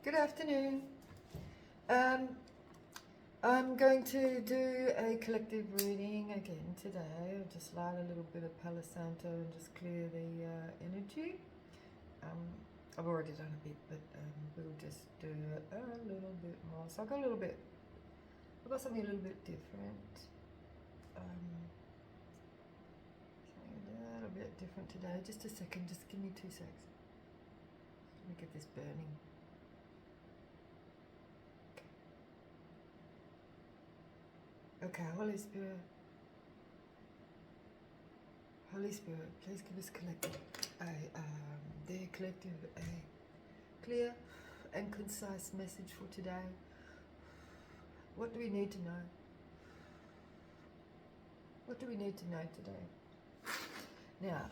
Good afternoon. Um, I'm going to do a collective reading again today. I'll just light a little bit of Palo Santo and just clear the energy. I've already done a bit, but we'll just do a little bit more. So I've got something a little bit different. Something a little bit different today. Just a second, just give me 2 seconds. Let me get this burning. Okay, Holy Spirit, please give us a clear and concise message for today. What do we need to know? What do we need to know today? Now,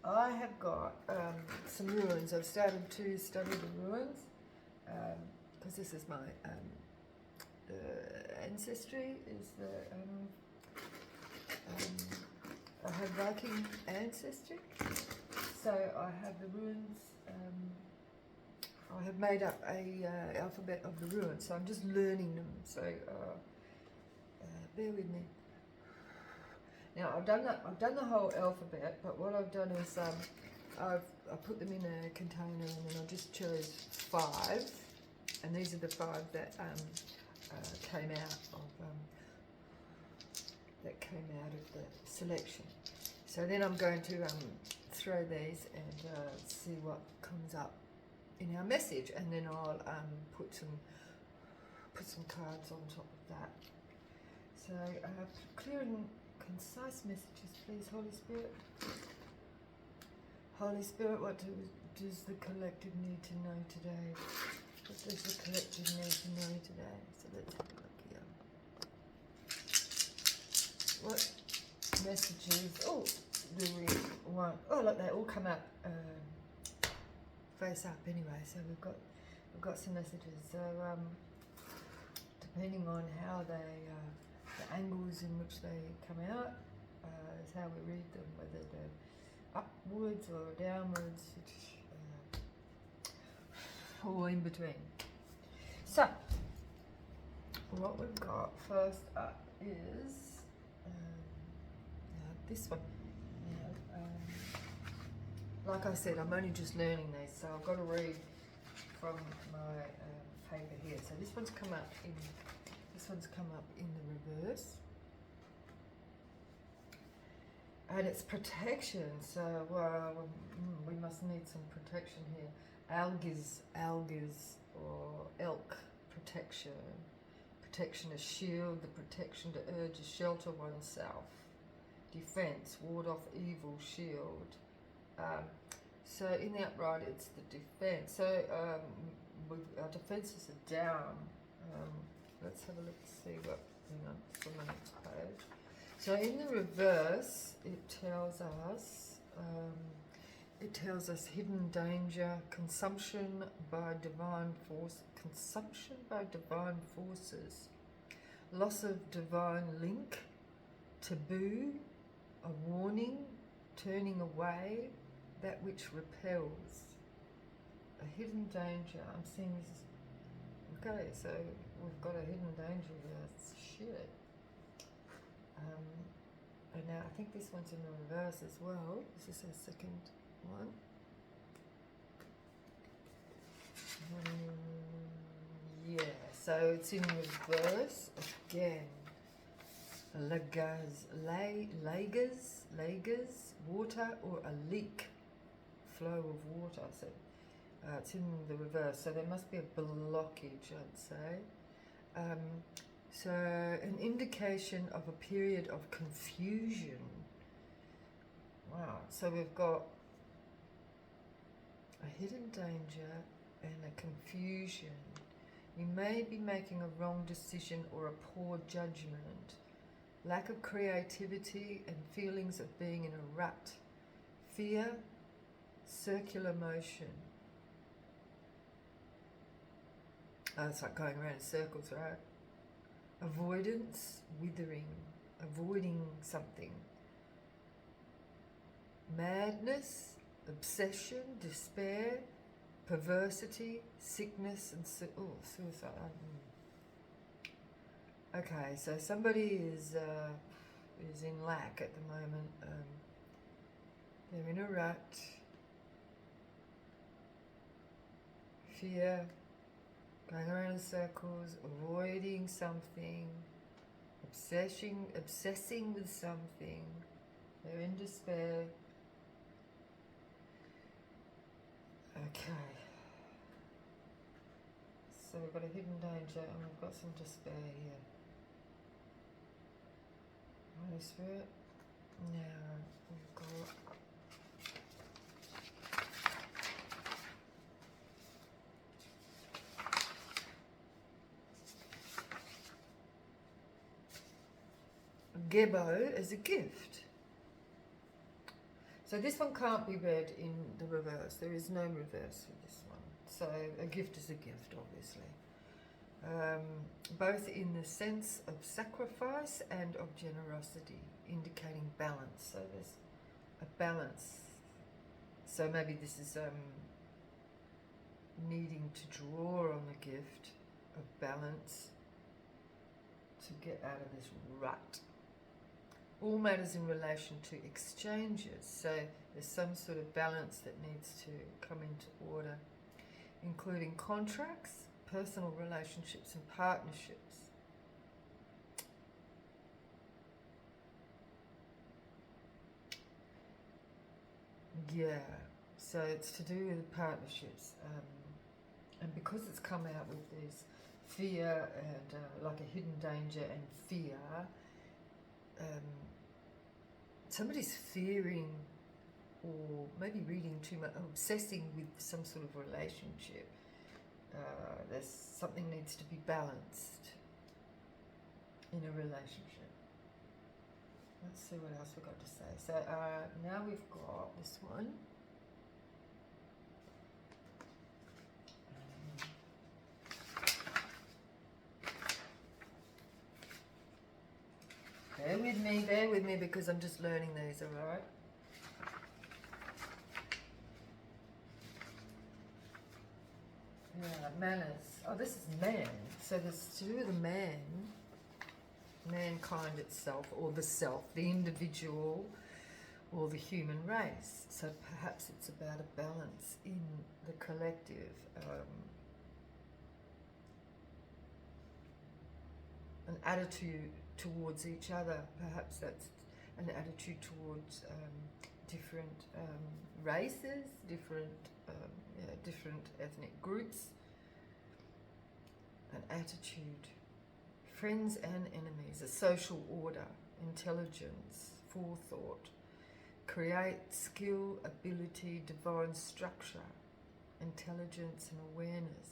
I have got some ruins. I've started to study the ruins because this is my ancestry. Is the I have Viking ancestry, so I have the ruins. I have made up a alphabet of the ruins, so I'm just learning them. So bear with me. Now I've done the whole alphabet, but what I've done is I put them in a container, and then I just chose 5, and these are the 5 that came out of the selection. So then I'm going to throw these and see what comes up in our message, and then I'll put some cards on top of that. So clear and concise messages, please, Holy Spirit. Holy Spirit, what does the collective need to know today? What does the collective need to know today? So let's have a look here. What messages? Oh, do we want? Oh, look, they all come up face up anyway. So we've got some messages. So depending on how they the angles in which they come out is how we read them, whether they're upwards or downwards, or in between. So, what we've got first up is this one. Like I said, I'm only just learning these, so I've got to read from my paper here. So this one's come up in the reverse, and it's protection. So we must need some protection here. Algas, or elk protection. Protection, a shield, the protection to urge, shelter oneself. Defense, ward off evil, shield. So in the upright, it's the defense. So our defenses are down. Let's have a look, see what, it's on the next page. So in the reverse, it tells us hidden danger, consumption by divine forces, loss of divine link, taboo, a warning, turning away, that which repels, a hidden danger. I'm seeing this. Okay, so we've got a hidden danger here. It's shit. And now I think this one's in the reverse as well. This is our second one. Yeah, so it's in reverse again. Lagers, water, or a leak, flow of water. So it's in the reverse, so there must be a blockage, I'd say. So an indication of a period of confusion. Wow, so we've got a hidden danger and a confusion. You may be making a wrong decision or a poor judgment. Lack of creativity and feelings of being in a rut. Fear, circular motion. It's like going around in circles, right? Avoidance, withering, avoiding something. Madness, obsession, despair, perversity, sickness, and suicide. Okay, so somebody is in lack at the moment. They're in a rut, fear, going around in circles, avoiding something, obsessing with something. They're in despair. Okay. So we've got a hidden danger and we've got some despair here. Holy Spirit. Now we've got Gebo as a gift. So this one can't be read in the reverse. There is no reverse for this one. So a gift is a gift, obviously. Both in the sense of sacrifice and of generosity, indicating balance. So there's a balance. So maybe this is needing to draw on the gift of balance to get out of this rut. All matters in relation to exchanges. So there's some sort of balance that needs to come into order, including contracts, personal relationships and partnerships. Yeah, so it's to do with partnerships. And because it's come out with this fear and like a hidden danger and fear, somebody's fearing or maybe reading too much, obsessing with some sort of relationship. There's something needs to be balanced in a relationship. Let's see what else we've got to say. So now we've got this one. Bear with me because I'm just learning these, alright? Yeah, manners. Oh, this is man. So this to do with the man, mankind itself, or the self, the individual, or the human race. So perhaps it's about a balance in the collective. An attitude towards each other. Perhaps that's an attitude towards different races, different ethnic groups. An attitude, friends and enemies, a social order, intelligence, forethought, create, skill, ability, divine structure, intelligence and awareness.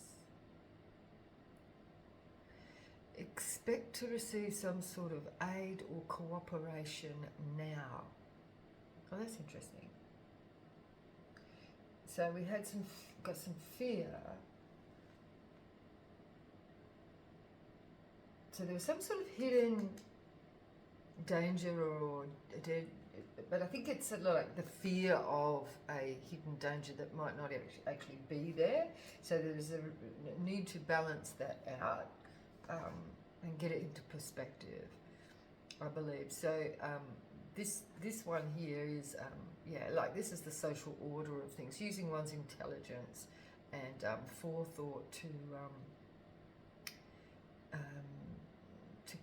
Expect to receive some sort of aid or cooperation now. Oh, that's interesting. So we had got some fear. So there was some sort of hidden danger but I think it's like the fear of a hidden danger that might not actually be there. So there's a need to balance that out. And get it into perspective, I believe. So this one here is, like this is the social order of things, using one's intelligence and forethought to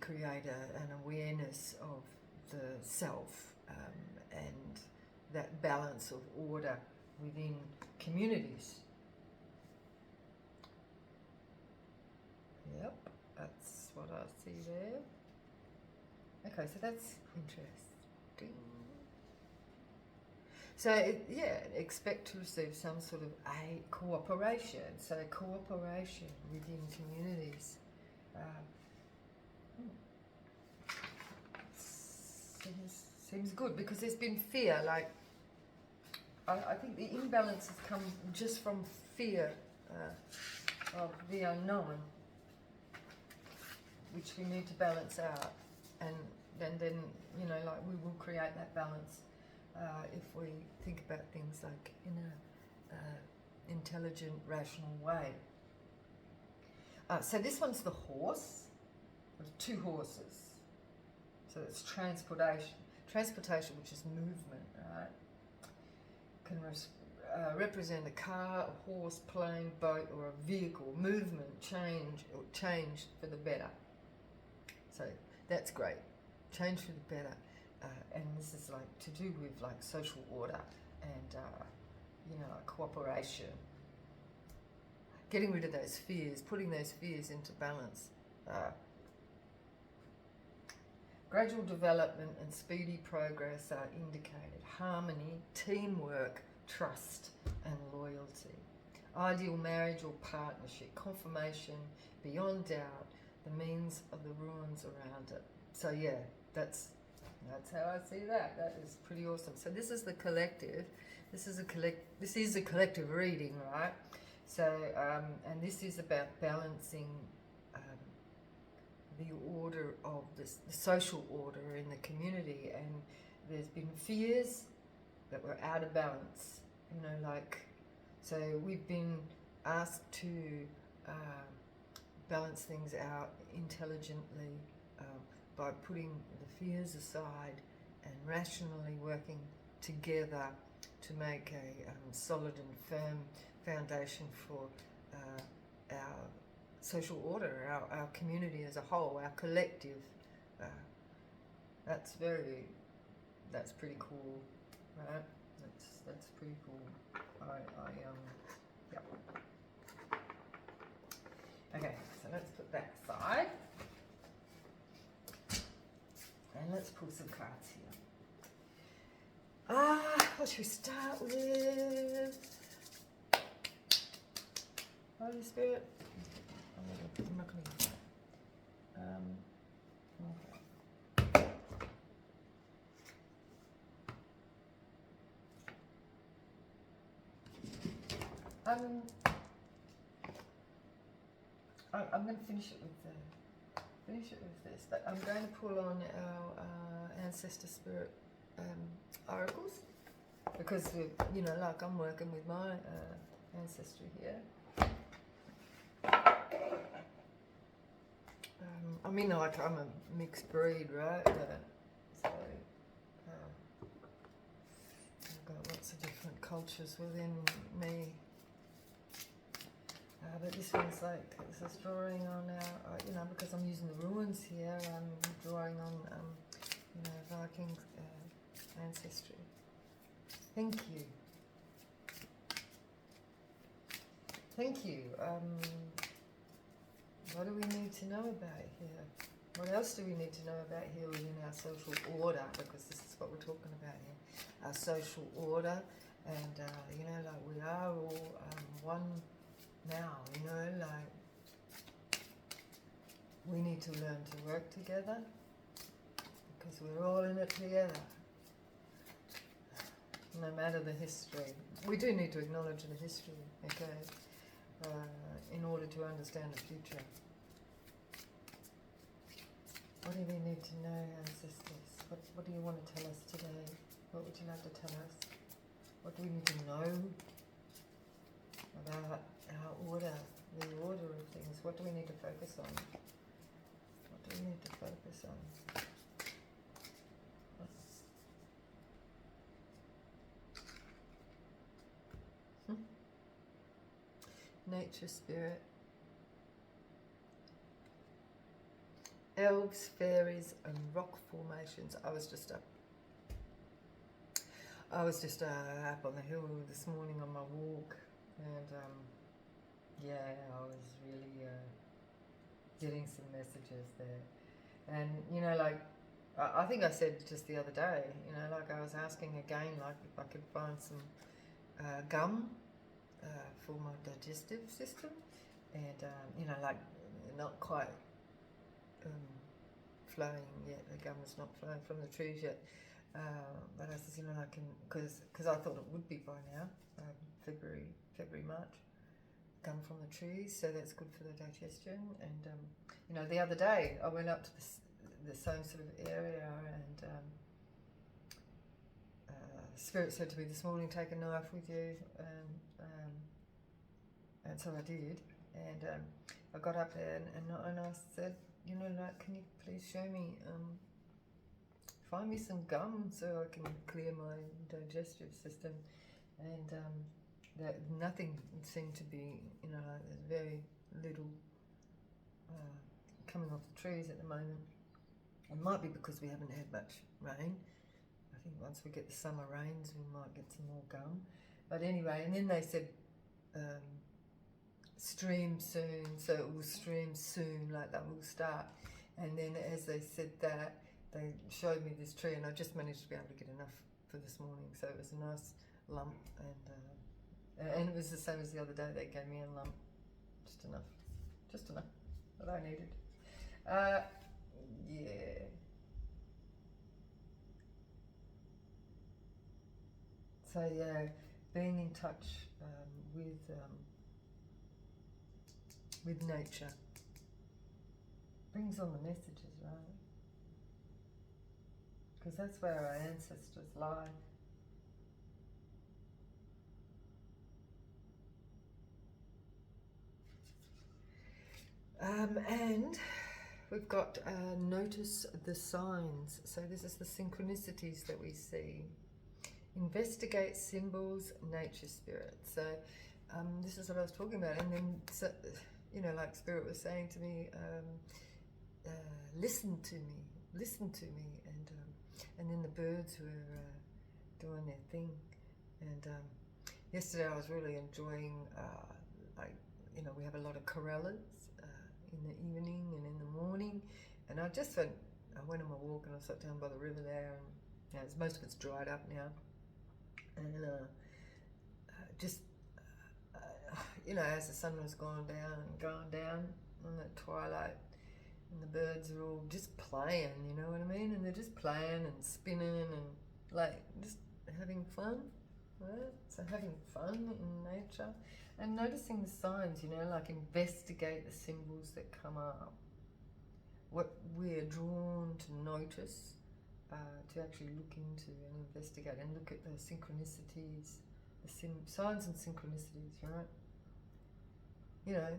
create an awareness of the self and that balance of order within communities. Yep. That's what I see there. Okay, so that's interesting. So, expect to receive some sort of cooperation. So, cooperation within communities. Seems good because there's been fear. Like, I think the imbalance has come just from fear of the unknown, which we need to balance out, and then like we will create that balance if we think about things like in intelligent, rational way. So this one's the horse. There's 2 horses. So it's transportation. Transportation, which is movement, right? Can represent a car, a horse, plane, boat, or a vehicle. Movement, change for the better. So that's great. Change for the better. And this is like to do with like social order and cooperation. Getting rid of those fears, putting those fears into balance. Gradual development and speedy progress are indicated. Harmony, teamwork, trust and loyalty. Ideal marriage or partnership. Confirmation, beyond doubt, the means of the ruins around it. So yeah, that's how I see that. That is pretty awesome. So this is the collective. This is a collective reading, right? So and this is about balancing the order of the social order in the community, and there's been fears that were out of balance, so we've been asked to balance things out intelligently by putting the fears aside and rationally working together to make a solid and firm foundation for our social order, our community as a whole, our collective. That's pretty cool, right? That's pretty cool. Yep. Okay, so let's put that aside. And let's pull some cards here. What should we start with? Holy Spirit. I'm not going to use that. I'm going to finish it with this, but I'm going to pull on our ancestor spirit oracles, because I'm working with my ancestry here. I'm a mixed breed, right? I've got lots of different cultures within me. But this one's this is drawing on our, because I'm using the ruins here, I'm drawing on, Viking ancestry. Thank you. Thank you. What do we need to know about here? What else do we need to know about here within our social order? Because this is what we're talking about here. Our social order, and we are all one now. We need to learn to work together because we're all in it together. No matter the history, we do need to acknowledge the history, okay, in order to understand the future. What do we need to know, ancestors? What do you want to tell us today? What would you like to tell us? What do we need to know about our order, the order of things? What do we need to focus on? What do we need to focus on? Nature spirit. Elves, fairies and rock formations. I was just up on the hill this morning on my walk, and I was really getting some messages there. And I think I said just the other day, I was asking again, if I could find some gum for my digestive system, and not quite flowing yet. The gum is not flowing from the trees yet, but I said, I can, because I thought it would be by now, February, March, gum from the trees, so that's good for the digestion. And the other day I went up to the same sort of area, and Spirit said to me this morning, take a knife with you, And so I did, and I got up there and I said, you know, like, can you please show me, find me some gum so I can clear my digestive system. And that nothing seemed to be, you know, like there's very little coming off the trees at the moment. It might be because we haven't had much rain. I think once we get the summer rains, we might get some more gum. But anyway, and then they said stream soon, so it will stream soon, like that will start. And then as they said that, they showed me this tree, and I just managed to be able to get enough for this morning. So it was a nice lump, and it was the same as the other day. They gave me a lump, just enough that I needed. Yeah. So yeah, being in touch with nature brings on the messages, right? Because that's where our ancestors lie. And we've got notice the signs. So this is the synchronicities that we see. Investigate symbols, nature spirit. So this is what I was talking about. And then, so, you know, like Spirit was saying to me, listen to me. And then the birds were doing their thing. And yesterday I was really enjoying, like, you know, we have a lot of corellas in the evening and in the morning. And I went on my walk and I sat down by the river there, and you know, most of it's dried up now. And you know, as the sun was going down on that twilight, and the birds are all just playing, you know what I mean? And they're just playing and spinning and like just having fun, right? So having fun in nature and noticing the signs, you know, like investigate the symbols that come up. What we're drawn to notice, to actually look into and investigate and look at the synchronicities, the signs and synchronicities, right? You know,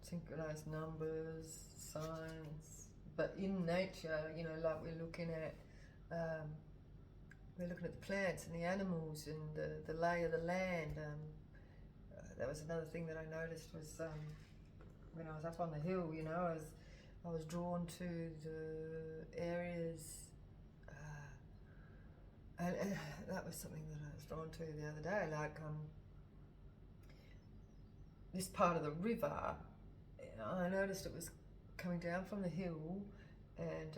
synchronized numbers, signs, but in nature, you know, like we're looking at the plants and the animals and the lay of the land. That was another thing that I noticed was when I was up on the hill, you know, I was drawn to the areas, and that was something that I was drawn to the other day, like this part of the river. I noticed it was coming down from the hill, and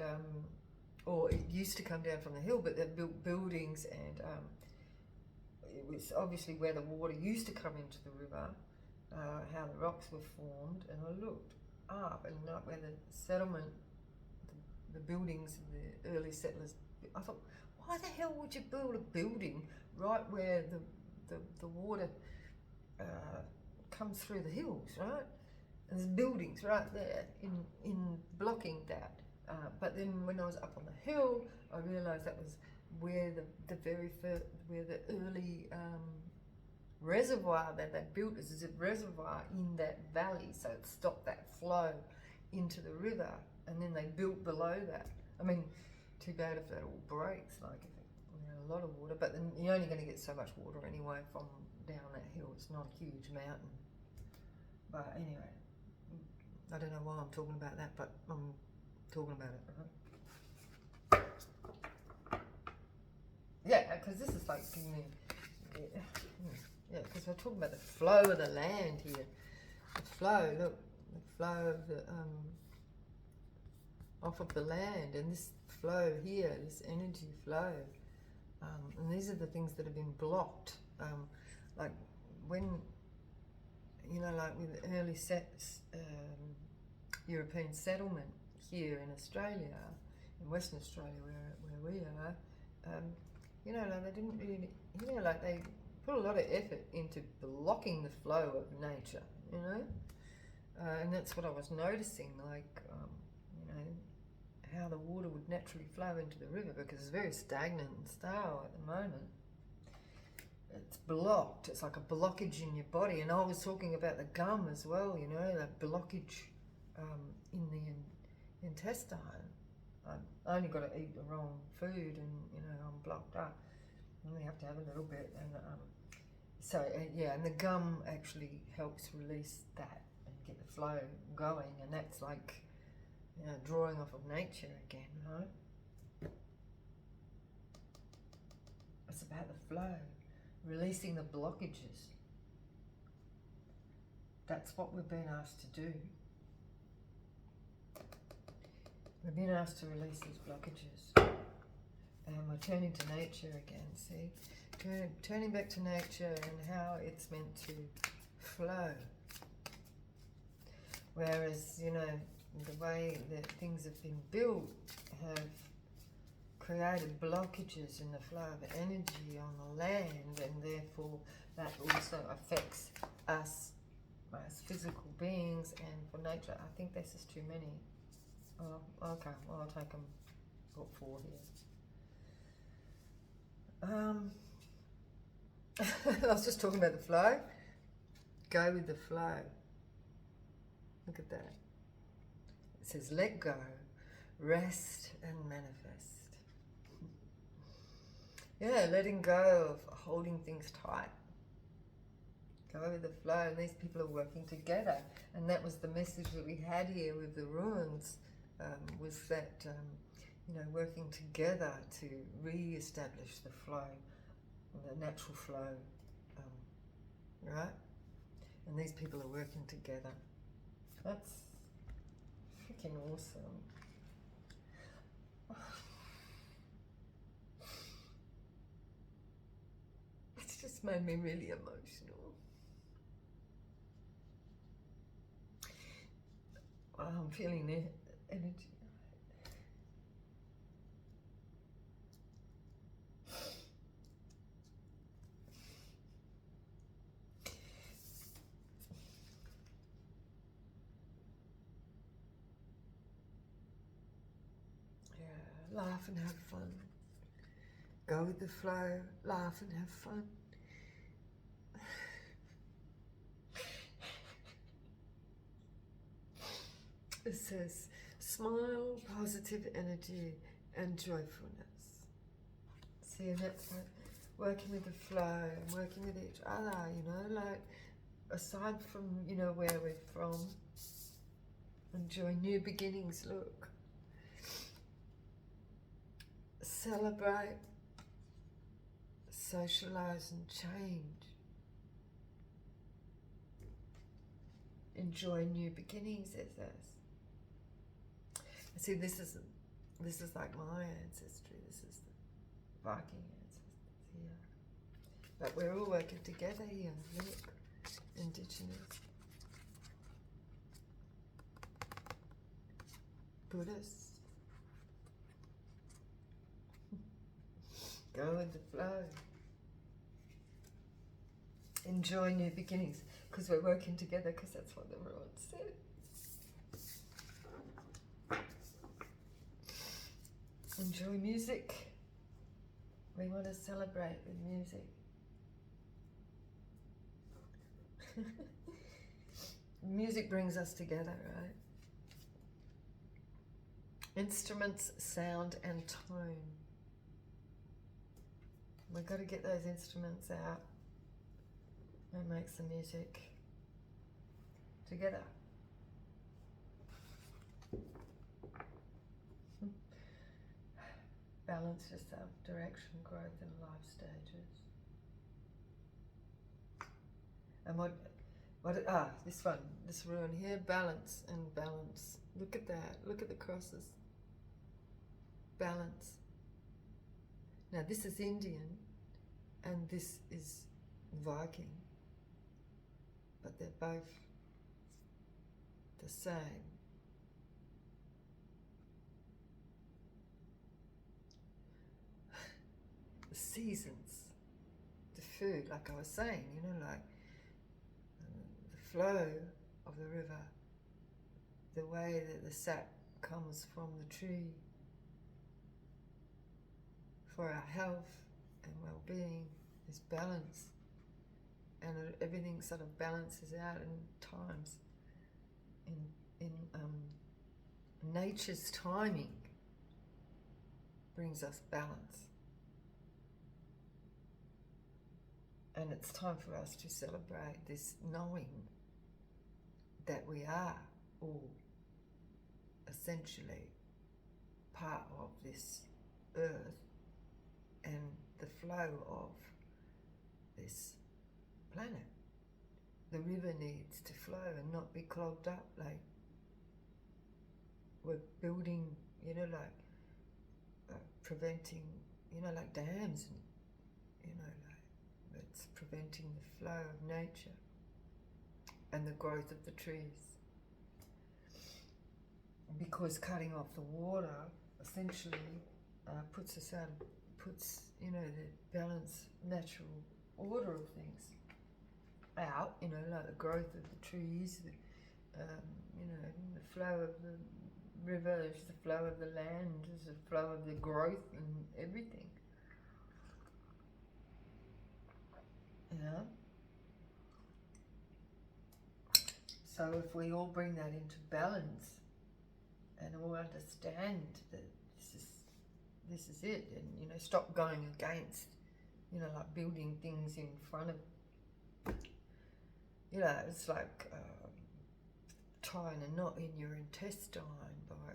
or it used to come down from the hill, but they built buildings, and it was obviously where the water used to come into the river, how the rocks were formed. And I looked up, and like where the settlement, the buildings, the early settlers, I thought, why the hell would you build a building right where the water comes through the hills, right? And there's buildings right there in blocking that. But then when I was up on the hill, I realised that was where the very first, where the early reservoir that they built is a reservoir in that valley, so it stopped that flow into the river, and then they built below that. I mean, too bad if that all breaks, like if it, you know, a lot of water, but then you're only going to get so much water anyway from down that hill. It's not a huge mountain. But anyway, I don't know why I'm talking about that, but I'm talking about it, right? Yeah, because this is like giving me, yeah, because we're talking about the flow of the land here. The flow, look, the flow of the, off of the land, and this flow here, this energy flow. And these are the things that have been blocked. Like when, you know, like with the early European settlement here in Australia, in Western Australia where we are, you know, like they didn't really, you know, like they put a lot of effort into blocking the flow of nature, you know, and that's what I was noticing, like, you know, how the water would naturally flow into the river, because it's very stagnant and stale at the moment. it's blocked. It's like a blockage in your body. And I was talking about the gum as well, you know, that blockage in the intestine. I only got to eat the wrong food, and you know I'm blocked up. I only have to have a little bit, and yeah, and the gum actually helps release that and get the flow going, and that's like, you know, drawing off of nature again, right? It's about the flow, releasing the blockages. That's what we've been asked to do. We've been asked to release these blockages. And we're turning to nature again, see? Turning back to nature and how it's meant to flow. Whereas, you know, the way that things have been built have created blockages in the flow of energy on the land, and therefore that also affects us as physical beings, and for nature, I think this is too many. Oh, okay, well I'll take them. Got 4 here. I was just talking about the flow. Go with the flow. Look at that. It says let go, rest and manifest. Yeah, letting go of holding things tight. Go with the flow, and these people are working together. And that was the message that we had here with the ruins, was that, you know, working together to re-establish the flow, the natural flow, right? And these people are working together. That's freaking awesome. It's just made me really emotional. I'm feeling the energy. Yeah, laugh and have fun. Go with the flow, laugh and have fun. It says, smile, positive energy, and joyfulness. See, and that's like working with the flow and working with each other, you know, like, aside from, you know, where we're from, enjoy new beginnings, look. Celebrate, socialize and change. Enjoy new beginnings, it says. See, this is like my ancestry. This is the Viking ancestors here. But we're all working together here. Look, Indigenous, Buddhists. Go with the flow. Enjoy new beginnings, because we're working together, because that's what the ruins said. Enjoy music. We want to celebrate with music. Music brings us together, right? Instruments, sound and tone. We've got to get those instruments out and make some music together. Balance yourself, direction, growth and life stages. And this ruin here, balance and balance. Look at that, look at the crosses. Balance. Now this is Indian and this is Viking, but they're both the same. The seasons, the food, like I was saying, you know, like the flow of the river, the way that the sap comes from the tree for our health and well-being, is balance, and everything sort of balances out in times. In nature's timing brings us balance, and it's time for us to celebrate this knowing that we are all essentially part of this earth and the flow of this planet. The river needs to flow and not be clogged up. Like we're building, preventing, like dams, and like it's preventing the flow of nature and the growth of the trees. Because cutting off the water essentially puts the balance, natural order of things out, like the growth of the trees, the flow of the river, there's the flow of the land, there's the flow of the growth and everything. So if we all bring that into balance and all understand that this is it, and stop going against, like building things in front of, it's like tying a knot in your intestine by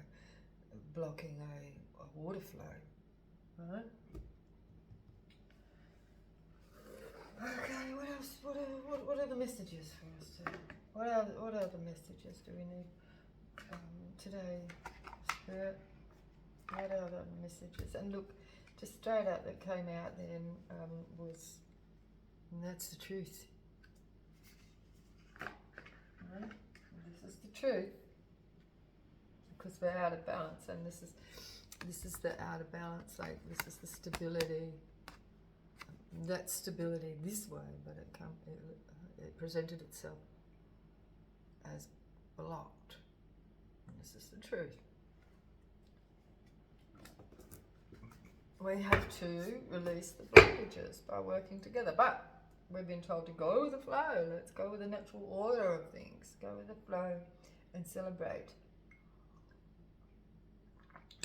blocking a water flow, right? Okay, what else? What are the messages for us today? What other messages do we need today, Spirit? What other messages? And look, just straight out that came out then was, and that's the truth. Right? This is the truth, because we're out of balance, and this is the out of balance. Like this is the stability. That stability this way, but it presented itself as blocked. And this is the truth. We have to release the blockages by working together, but we've been told to go with the flow. Let's go with the natural order of things. Go with the flow and celebrate.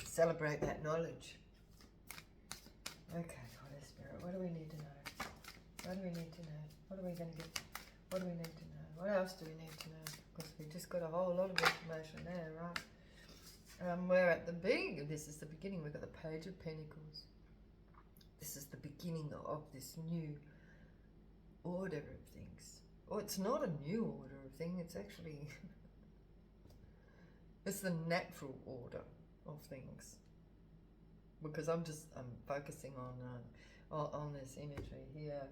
Celebrate that knowledge. Okay, Holy Spirit, what do we need to know? What do we need to know? What are we going to get? What do we need to know? What else do we need to know? Because we just got a whole lot of information there, right? We're at the beginning. This is the beginning. We've got the Page of Pentacles. This is the beginning of this new order of things. Oh, it's not a new order of thing. It's actually it's the natural order of things. Because I'm focusing on this imagery here.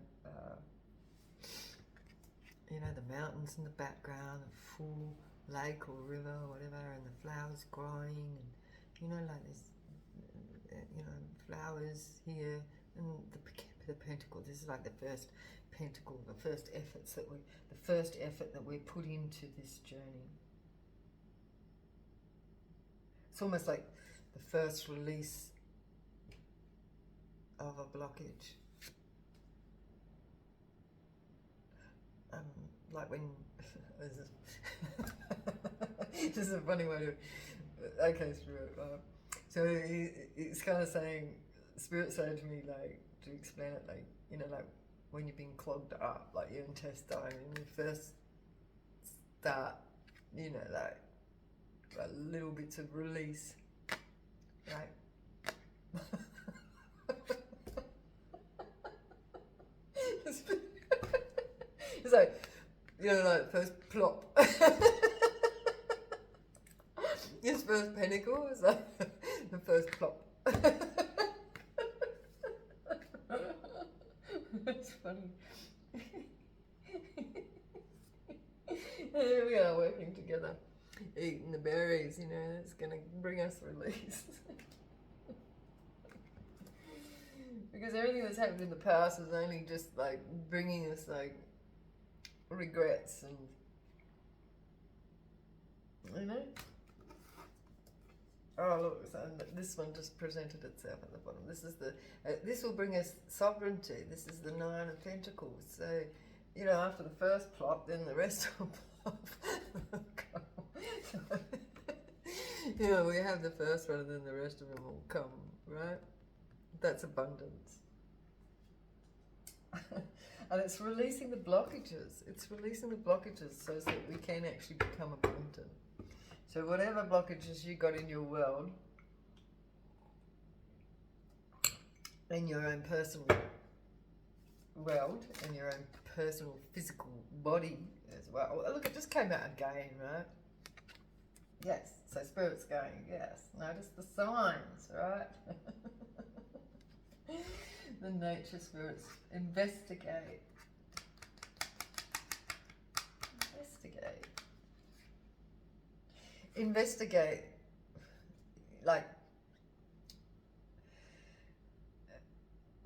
The mountains in the background, a full lake or river or whatever, and the flowers growing, and like this, flowers here, and the pentacle. This is like the first pentacle, the first effort that we put into this journey. It's almost like the first release of a blockage. Like when this is a funny way to. Okay, Spirit. So it's kind of saying, Spirit saying to me, like, to explain it, like, like when you've been clogged up, like your intestine, and you first start, like little bits of release, right? It's like, like first plop. His first pentacle is like the first plop. That's funny. Here we are working together, eating the berries, it's going to bring us release. Because everything that's happened in the past is only just like bringing us like regrets and Oh look, so this one just presented itself at the bottom. This is the. This will bring us sovereignty. This is the Nine of Pentacles. So, you know, after the first plop, then the rest will plop. You know, we have the first one, and then the rest of them will come. Right? That's abundance. And it's releasing the blockages. It's releasing the blockages so that we can actually become abundant. So whatever blockages you got in your world, in your own personal world, in your own personal physical body as well. Oh, look, it just came out again, right? Yes, so Spirit's going, yes. Notice the signs, right? The nature spirits, investigate. Investigate. Investigate, like,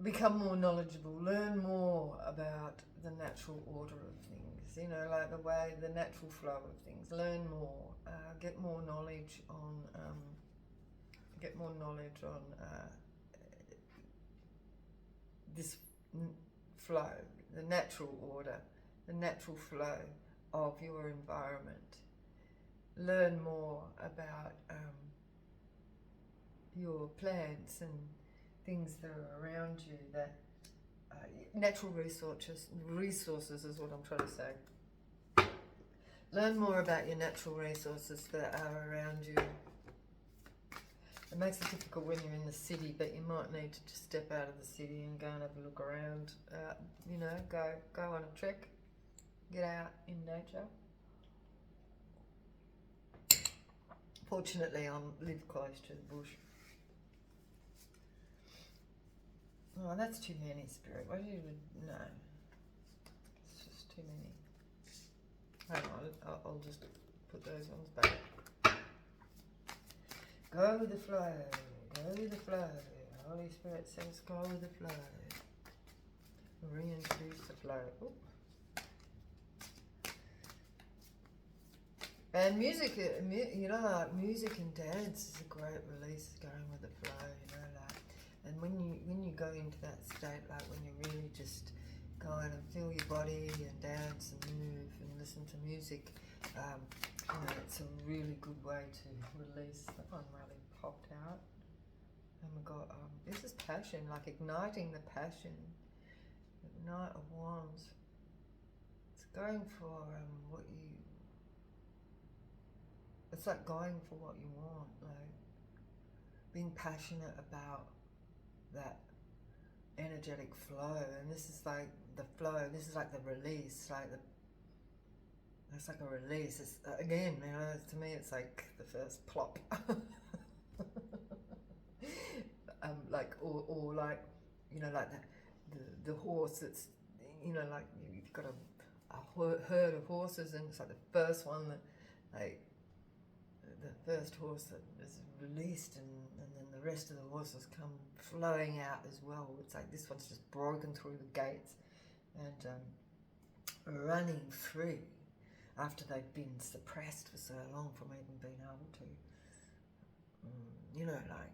become more knowledgeable, learn more about the natural order of things, you know, like the way, the natural flow of things, learn more, get more knowledge on, this flow, the natural order, the natural flow of your environment. Learn more about your plants and things that are around you, that natural resources is what I'm trying to say. Learn more about your natural resources that are around you. It makes it difficult when you're in the city, but you might need to just step out of the city and go and have a look around. You know, go on a trek, get out in nature. Fortunately, I live close to the bush. Oh, that's too many, Spirit. What do you no? It's just too many. Hang on, I'll just put those ones back. Go with the flow. Go with the flow. Holy Spirit says, go with the flow. Reintroduce the flow. Oop. And music, you know, like music and dance is a great release, going with the flow, you know, like. And when you go into that state, like when you really just go in and feel your body and dance and move and listen to music, you know, it's a really good way to release. That one really popped out. Oh my God, this is passion, like igniting the passion. The Knight of Wands. It's going for what you. It's like going for what you want, like being passionate about that energetic flow. And this is like the flow. This is like the release, like it's like a release. It's again, you know, to me, it's like the first plop. Like or like, you know, like the horse that's, you know, like you've got a herd of horses, and it's like the first one that, like, the first horse that is released, and then the rest of the horses come flowing out as well. It's like this one's just broken through the gates and running free after they've been suppressed for so long from even being able to, you know, like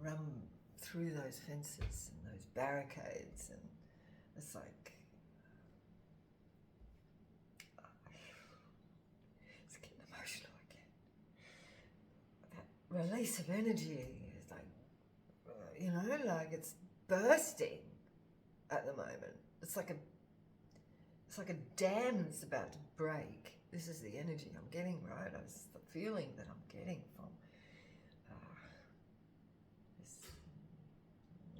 run through those fences and those barricades. And it's like, it's getting emotional again. That release of energy is like, you know, like it's bursting at the moment. It's like a dam that's about to break. This is the energy I'm getting, right? It's the feeling that I'm getting from this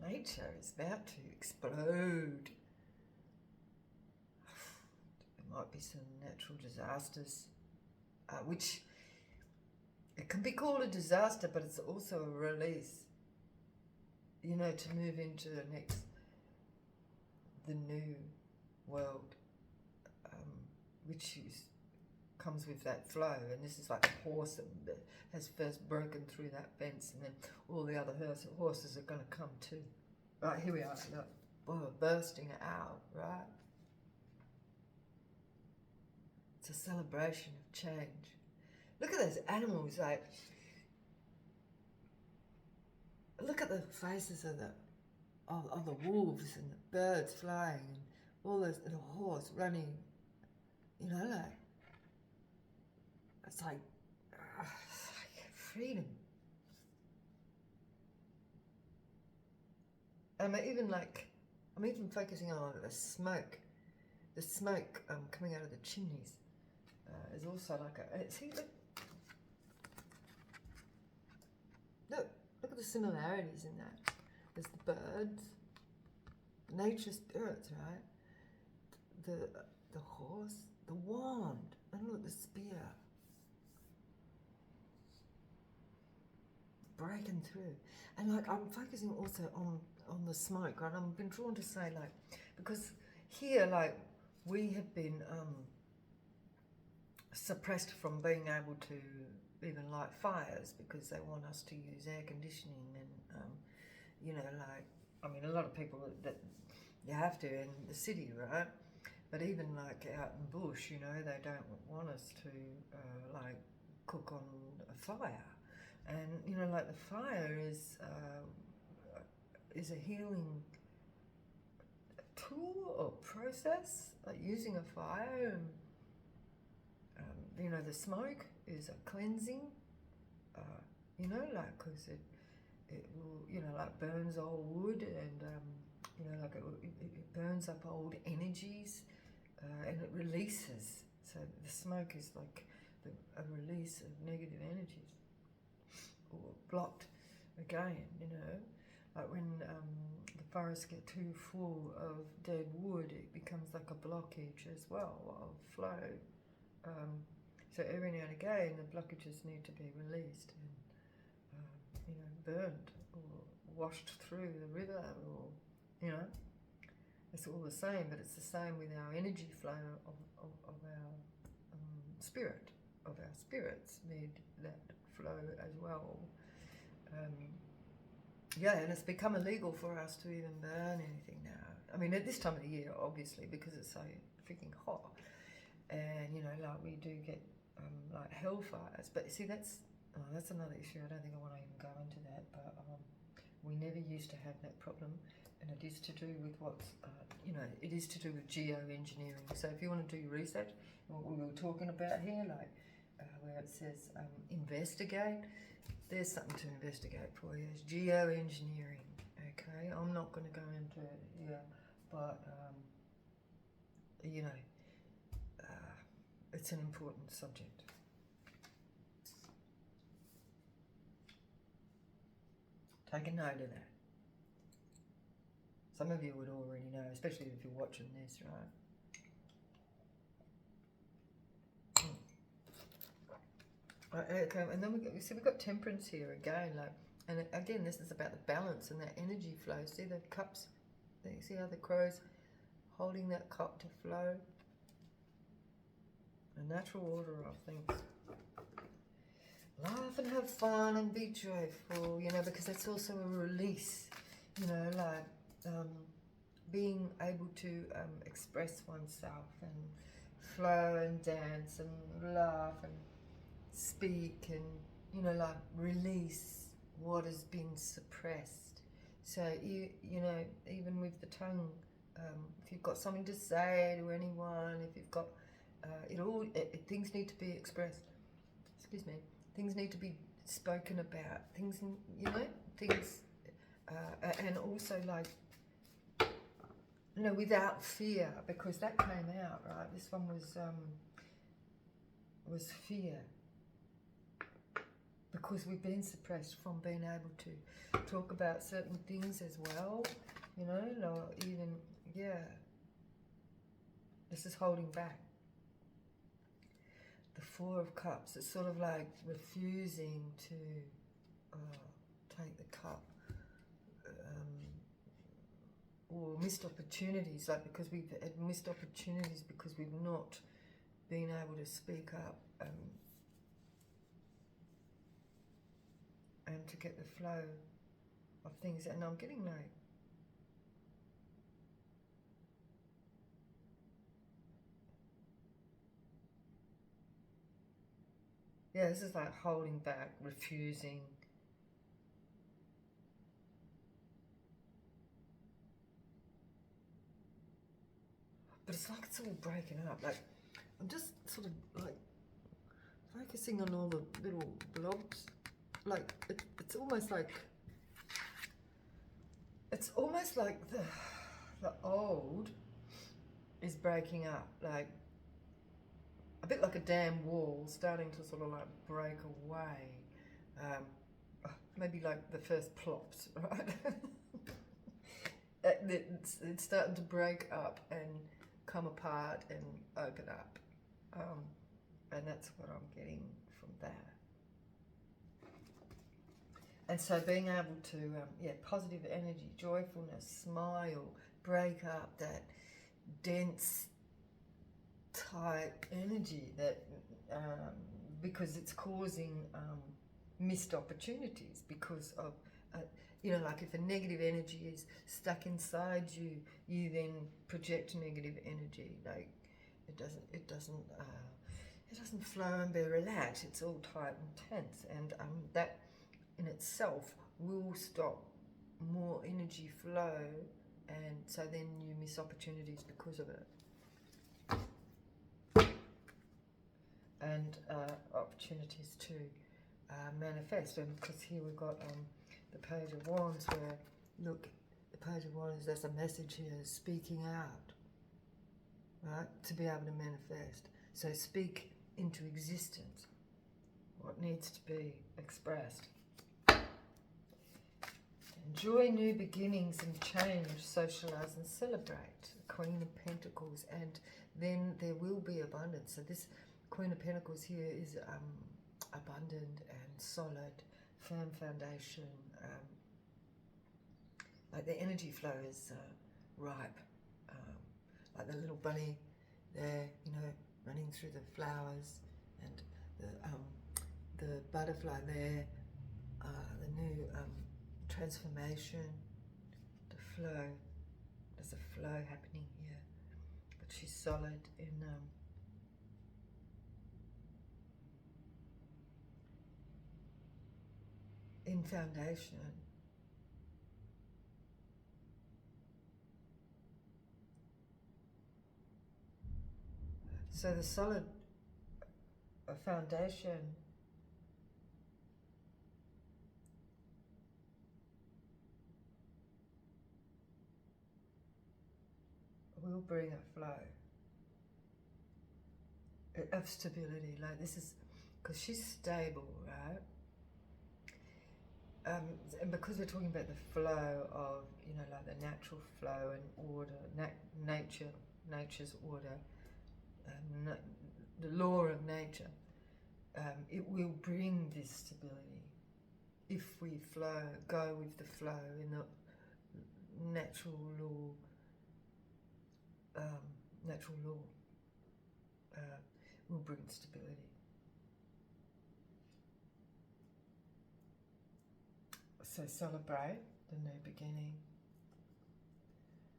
nature is about to explode. There might be some natural disasters, which it can be called a disaster, but it's also a release, you know, to move into the new world, which comes with that flow. And this is like a horse that has first broken through that fence, and then all the other horses are going to come too. Right, here we are, look, we're bursting out, right? It's a celebration of change. Look at those animals, like, look at the faces of the wolves and the birds flying and all those, and the horse running, you know, like, it's like freedom. I'm even focusing on the smoke. The smoke coming out of the chimneys is also like a, see, look at the similarities in that. There's the birds, nature spirits, right? The horse, the wand, and look, the spear. Breaking through. And like, I'm focusing also on the smoke, right? I've been drawn to say, like, because here, like, we have been suppressed from being able to even light fires because they want us to use air conditioning and, you know, like, I mean, a lot of people that you have to in the city, right? But even like out in bush, you know, they don't want us to like cook on a fire. And, you know, like the fire is a healing tool or process, like using a fire. And, you know, the smoke is a cleansing, you know, like, because it will, you know, like burns old wood and, you know, like it burns up old energies and it releases. So the smoke is like a release of negative energies. Or blocked again, you know, like when the forests get too full of dead wood, it becomes like a blockage as well of flow. So every now and again, the blockages need to be released and, you know, burned or washed through the river, or, you know, it's all the same. But it's the same with our energy flow of our spirit, of our spirits need that flow as well. Yeah, and it's become illegal for us to even burn anything now. I mean, at this time of the year, obviously, because it's so freaking hot, and, you know, like, we do get like hellfires. But see, that's another issue. I don't think I want to even go into that. But we never used to have that problem, and it is to do with what's you know, it is to do with geoengineering. So if you want to do your research, what we were talking about here, like where it says investigate, there's something to investigate for you. It's geoengineering. Okay, I'm not going to go into it here, but you know, it's an important subject. Take a note of that. Some of you would already know, especially if you're watching this, right? Okay, and then we've got temperance here again, like, and again, this is about the balance and that energy flow. See the cups? See how the crow's holding that cup to flow? A natural order of things. Laugh and have fun and be joyful, you know, because that's also a release, you know, like being able to express oneself and flow and dance and laugh and speak and, you know, like release what has been suppressed. So, you know, even with the tongue, if you've got something to say to anyone, if you've got, things need to be expressed. Excuse me. Things need to be spoken about. Things, you know, things, and also like, you know, without fear, because that came out, right? This one was fear, because we've been suppressed from being able to talk about certain things as well, you know, or even, yeah, this is holding back. The Four of Cups, it's sort of like refusing to take the cup, or missed opportunities, like, because we've had missed opportunities because we've not been able to speak up and to get the flow of things. And I'm getting like, yeah, this is like holding back, refusing, but it's like it's all breaking up. Like, I'm just sort of like focusing on all the little blobs. Like, it's almost like the old is breaking up, like a bit like a damn wall starting to sort of like break away. Maybe like the first plops, right? It's starting to break up and come apart and open up. And that's what I'm getting from that. And so being able to, positive energy, joyfulness, smile, break up that dense, tight energy that, because it's causing missed opportunities because of, like if a negative energy is stuck inside you, you then project negative energy. Like it doesn't flow and be relaxed. It's all tight and tense, and that in itself will stop more energy flow, and so then you miss opportunities because of it. And opportunities to manifest. And because here we've got the Page of Wands, where, look, the Page of Wands, there's a message here, speaking out, right, to be able to manifest. So speak into existence what needs to be expressed. Enjoy new beginnings and change, socialize and celebrate. Queen of Pentacles, and then there will be abundance. So this Queen of Pentacles here is abundant and solid, firm foundation. Like the energy flow is ripe. Like the little bunny there, running through the flowers, and the butterfly there, the new transformation, the flow. There's a flow happening here, but she's solid in foundation. So the solid foundation will bring a flow of stability. Like this is, because she's stable, right? And because we're talking about the flow of, like the natural flow and order, nature's order, the law of nature, it will bring this stability if we go with the flow in the natural law. Will bring stability. So celebrate the new beginning.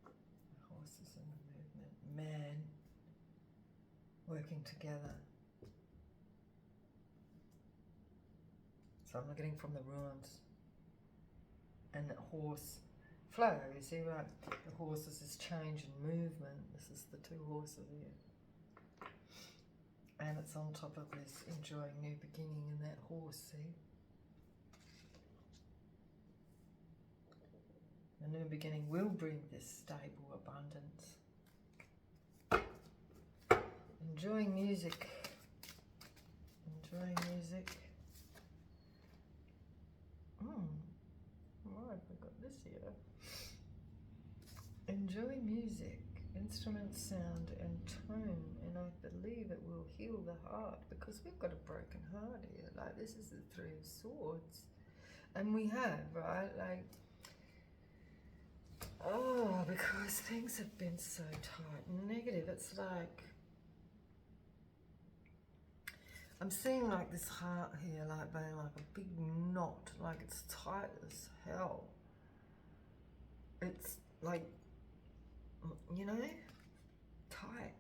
The horses in the movement. Man working together. So I'm getting from the ruins. And the horse flow, you see, right? The horses is change and movement. This is the two horses here. And it's on top of this enjoying new beginning in that horse, see? The new beginning will bring this stable abundance. Enjoying music. Enjoying music. Why have I got this here? Enjoy music, instrument sound and tone, and I believe it will heal the heart, because we've got a broken heart here. Like, this is the Three of Swords, and we have, right? Like, because things have been so tight and negative. It's like, I'm seeing like this heart here, like being like a big knot, like it's tight as hell. It's like, tight.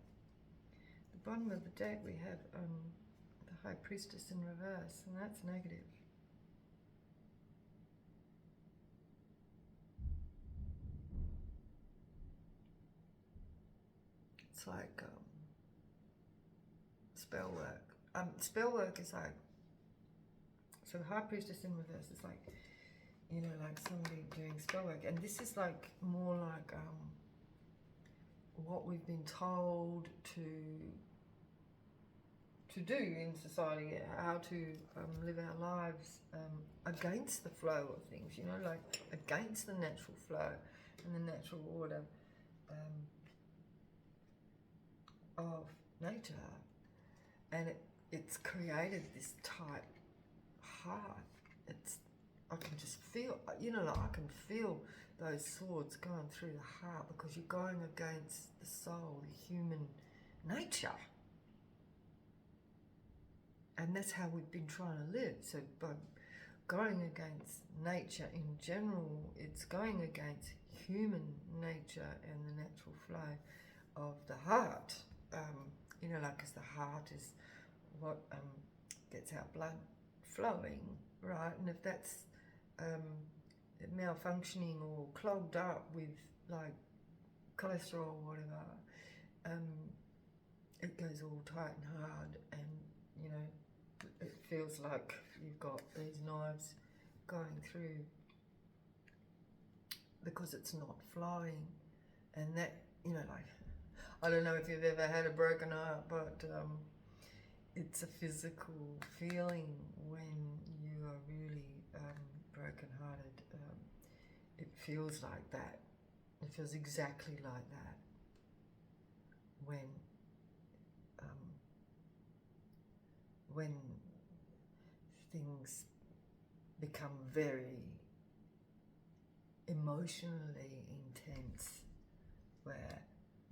The bottom of the deck we have the High Priestess in reverse, and that's negative. It's like spell work. Spell work is like, so the High Priestess in reverse is like, you know, like somebody doing spell work. And this is like more like what we've been told to do in society, how to live our lives against the flow of things, you know, like against the natural flow and the natural order of nature. And it's created this tight heart. I can just feel, you know, like I can feel those swords going through the heart, because you're going against the soul, the human nature. And that's how we've been trying to live. So by going against nature in general, it's going against human nature and the natural flow of the heart. You know, like, because the heart is what gets our blood flowing, right? And if that's malfunctioning or clogged up with like cholesterol or whatever, it goes all tight and hard, and you know, it feels like you've got these knives going through because it's not flowing. And that, you know, like, I don't know if you've ever had a broken heart, but it's a physical feeling when you are really broken-hearted. It feels like that. It feels exactly like that when things become very emotionally intense, where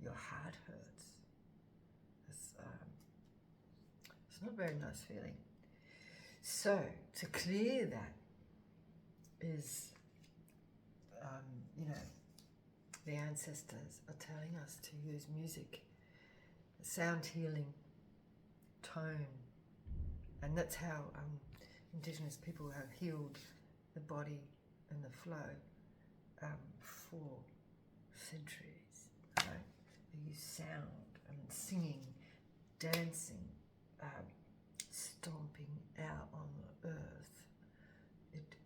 your heart hurts. It's not a very nice feeling. So to clear that is, you know, the ancestors are telling us to use music, sound healing, tone, and that's how Indigenous people have healed the body and the flow for centuries. Right? They use sound and singing, dancing, stomping out on the earth. It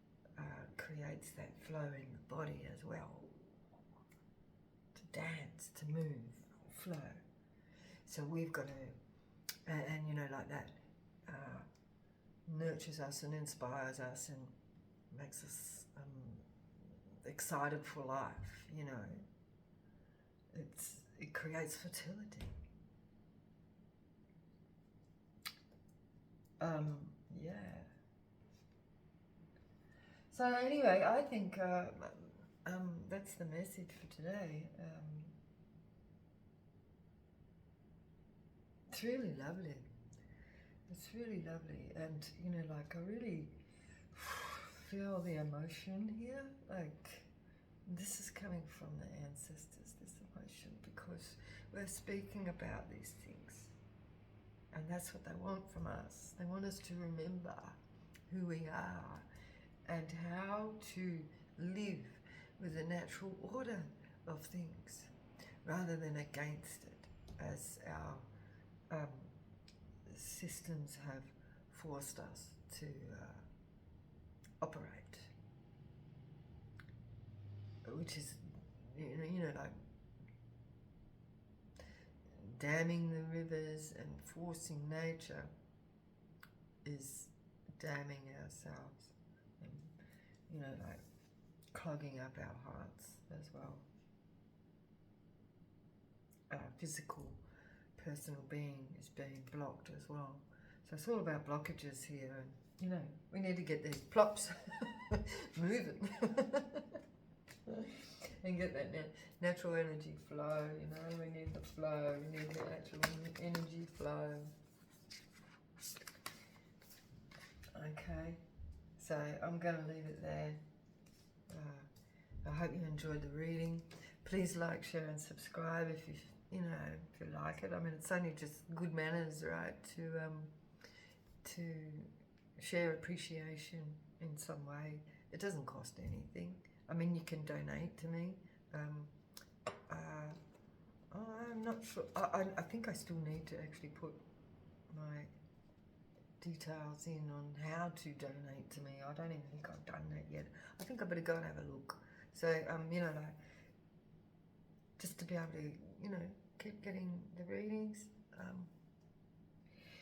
creates that flow in the body as well. To dance, to move, flow. So we've got to, and you know, like that nurtures us and inspires us and makes us excited for life, you know. It creates fertility. Yeah. So anyway, I think that's the message for today. It's really lovely. It's really lovely, and you know, like, I really feel the emotion here. Like, this is coming from the ancestors, this emotion, because we're speaking about these things, and that's what they want from us. They want us to remember who we are and how to live with the natural order of things rather than against it, as our systems have forced us to operate, which is, you know, like damming the rivers and forcing nature is damming ourselves, and, you know, like clogging up our hearts as well. Our physical, personal being is being blocked as well. So it's all about blockages here, and you know, we need to get these plops moving and get that natural energy flow. You know, we need the flow, we need the natural energy flow. Okay, so I'm going to leave it there. I hope you enjoyed the reading. Please like, share and subscribe if you like it. I mean, it's only just good manners, right, to share appreciation in some way. It doesn't cost anything. I mean, you can donate to me. I'm not sure. I think I still need to actually put my details in on how to donate to me. I don't even think I've done that yet. I think I better go and have a look. So, you know, like, just to be able to, you know, keep getting the readings.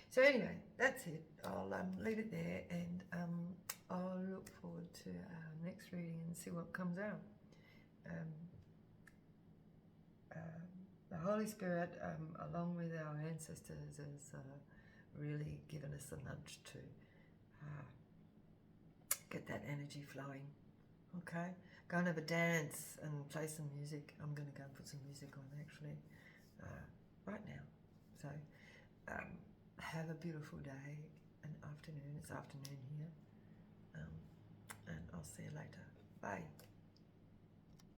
So anyway, that's it. I'll leave it there, and I'll look forward to our next reading and see what comes out. The Holy Spirit, along with our ancestors, has really given us a nudge to get that energy flowing. Okay, go and have a dance and play some music. I'm going to go and put some music on actually right now. So have a beautiful day and afternoon. It's afternoon here, and I'll see you later. Bye.